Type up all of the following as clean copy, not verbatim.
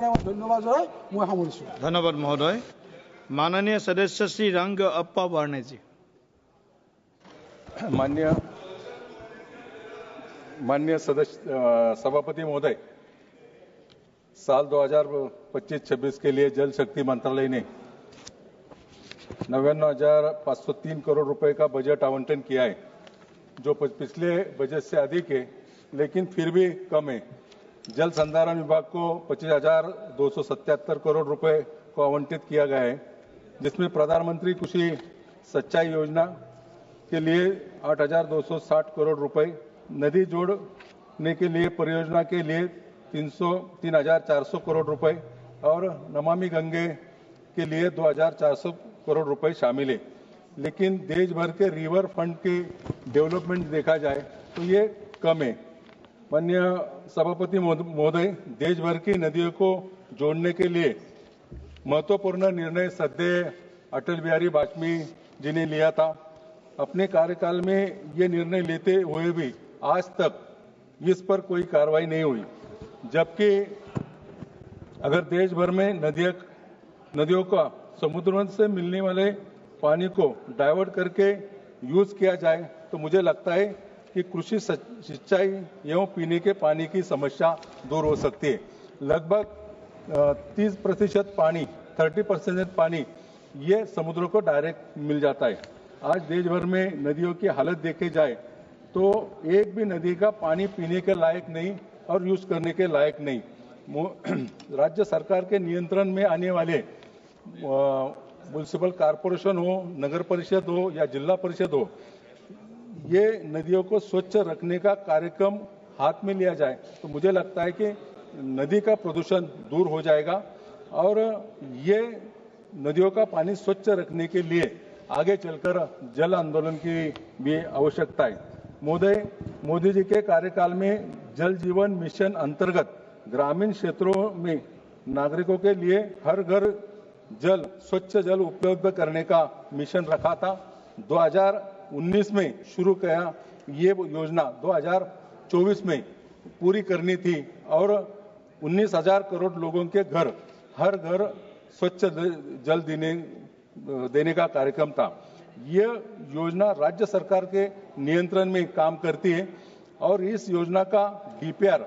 ধন্যবাদ জনাই মই সামৰিছোঁ। ধন্যবাদ মহোদয়। माननीय सदस्य श्री रंग अप्पा वार्णे जी। माननीय सदस्य सभापति महोदय, साल 2025-26 के लिए जल शक्ति मंत्रालय ने 59,503 करोड़ रुपए का बजट आवंटन किया है, जो पिछले बजट से अधिक है, लेकिन फिर भी कम है। जल संधारण विभाग को 25,277 करोड़ रुपए को आवंटित किया गया है, जिसमें प्रधानमंत्री कृषि सिंचाई योजना के लिए 8,260 करोड़ रुपए, नदी जोड़ने के लिए परियोजना के लिए 3,400 करोड़ रुपए और नमामि गंगे के लिए 2,400 करोड़ रुपए शामिल है। लेकिन देश भर के रिवर फंड के डेवलपमेंट देखा जाए तो ये कम है। माननीय सभापति महोदय, देश भर की नदियों को जोड़ने के लिए महत्वपूर्ण निर्णय सद्य अटल बिहारी वाजपेयी जी ने लिया था। अपने कार्यकाल में ये निर्णय लेते हुए भी आज तक इस पर कोई कार्रवाई नहीं हुई, जबकि अगर देश भर में नदियों का समुद्र से मिलने वाले पानी को डाइवर्ट करके यूज किया जाए तो मुझे लगता है कि कृषि सिंचाई एवं पीने के पानी की समस्या दूर हो सकती है। लगभग 30% पानी 30% पानी ये समुद्र को डायरेक्ट मिल जाता है। आज देश भर में नदियों की हालत देखे जाए तो एक भी नदी का पानी पीने के लायक नहीं और यूज करने के लायक नहीं। राज्य सरकार के नियंत्रण में आने वाले म्युनिसिपल कॉर्पोरेशन हो, नगर परिषद हो या जिला परिषद हो, ये नदियों को स्वच्छ रखने का कार्यक्रम हाथ में लिया जाए तो मुझे लगता है कि नदी का प्रदूषण दूर हो जाएगा और ये नदियों का पानी स्वच्छ रखने के लिए आगे चलकर जल आंदोलन की भी आवश्यकता है। महोदय, मोदी जी के कार्यकाल में जल जीवन मिशन अंतर्गत ग्रामीण क्षेत्रों में नागरिकों के लिए हर घर जल स्वच्छ जल उपलब्ध करने का मिशन रखा था। 2019 में शुरू किया, ये योजना 2024 में पूरी करनी थी और 19,000 करोड़ लोगों के हर घर स्वच्छ जल देने का कार्यक्रम था। यह योजना राज्य सरकार के नियंत्रण में काम करती है और इस योजना का डीपीआर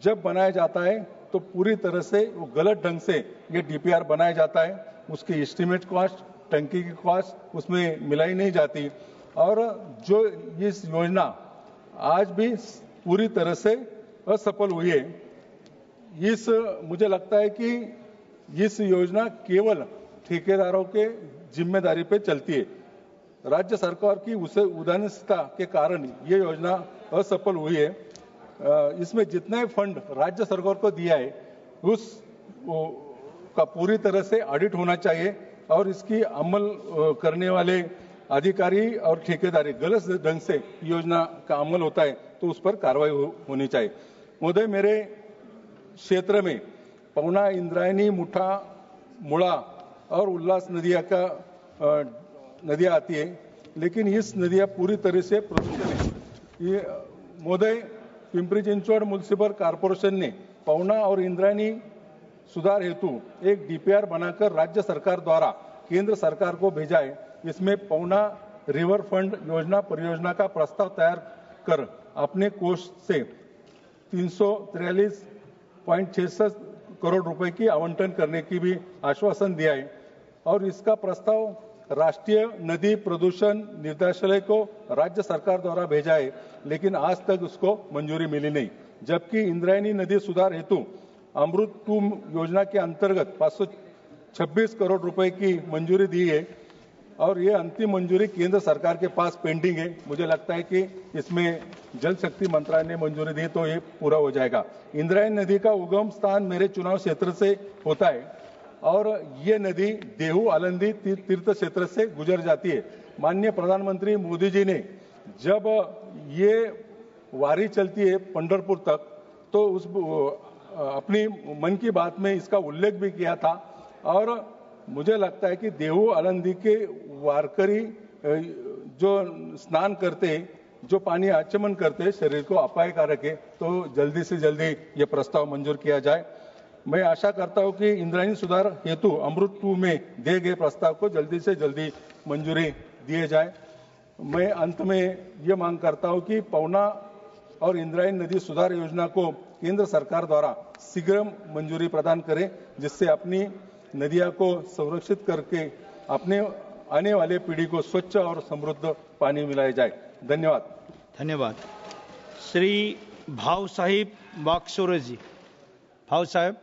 जब बनाया जाता है तो पूरी तरह से वो गलत ढंग से ये डीपीआर बनाया जाता है। उसकी एस्टीमेट कॉस्ट, टंकी की कॉस्ट उसमें मिलाई नहीं जाती और जो इस योजना आज भी पूरी तरह से असफल हुई है। मुझे लगता है कि इस योजना केवल ठेकेदारों के जिम्मेदारी पे चलती है। राज्य सरकार की उदासीनता के कारण ये योजना असफल हुई है। इसमें जितने फंड राज्य सरकार को दिया है उस का पूरी तरह से ऑडिट होना चाहिए और इसकी अमल करने वाले अधिकारी और ठेकेदारी गलत ढंग से योजना का अमल होता है तो उस पर कार्रवाई होनी चाहिए। महोदय, मेरे क्षेत्र में पवना, इंद्रायणी, मुठा, मुड़ा और उल्लास नदियां आती है, लेकिन इस नदियां पूरी तरह से प्रदूषित है। ये महोदय, पिंपरी चिंचवड म्युनिसिपल कॉर्पोरेशन ने पवना और इंद्रायणी सुधार हेतु एक डीपीआर बनाकर राज्य सरकार द्वारा केंद्र सरकार को भेजा है। इसमें पवना रिवर फंड योजना परियोजना का प्रस्ताव तैयार कर अपने कोष से 343.66 करोड़ रुपए की आवंटन करने की भी आश्वासन दिया है और इसका प्रस्ताव राष्ट्रीय नदी प्रदूषण निर्देशालय को राज्य सरकार द्वारा भेजा है, लेकिन आज तक उसको मंजूरी मिली नहीं। जबकि इंद्रायणी नदी सुधार हेतु अमृत 2 योजना के अंतर्गत 526 करोड़ रुपए की मंजूरी दी है और ये अंतिम मंजूरी केंद्र सरकार के पास पेंडिंग है। मुझे लगता है कि इसमें जल शक्ति मंत्रालय ने मंजूरी दी तो ये पूरा हो जाएगा। इंद्रायणी नदी का उगम स्थान मेरे चुनाव क्षेत्र से होता है और ये नदी देहू आलंदी तीर्थ क्षेत्र से गुजर जाती है। माननीय प्रधानमंत्री मोदी जी ने जब ये वारी चलती है पंढरपुर तक तो उस अपनी मन की बात में इसका उल्लेख भी किया था और मुझे लगता है कि देहू आलंदी के वारकरी जो स्नान करते, जो पानी आचमन करते, शरीर को अपायकारक है, तो जल्दी से जल्दी ये प्रस्ताव मंजूर किया जाए। मैं आशा करता हूं कि इंद्रायणी सुधार हेतु अमृत 2 में दिए गए प्रस्ताव को जल्दी से जल्दी मंजूरी दिए जाए। मैं अंत में ये मांग करता हूं कि पवना और इंद्रायणी नदी सुधार योजना को केंद्र सरकार द्वारा शीघ्र मंजूरी प्रदान करें, जिससे अपनी नदियां को संरक्षित करके अपने आने वाले पीढ़ी को स्वच्छ और समृद्ध पानी मिलाया जाए। धन्यवाद। धन्यवाद। श्री भाव साहिब वाकसोरे जी। भाव साहब।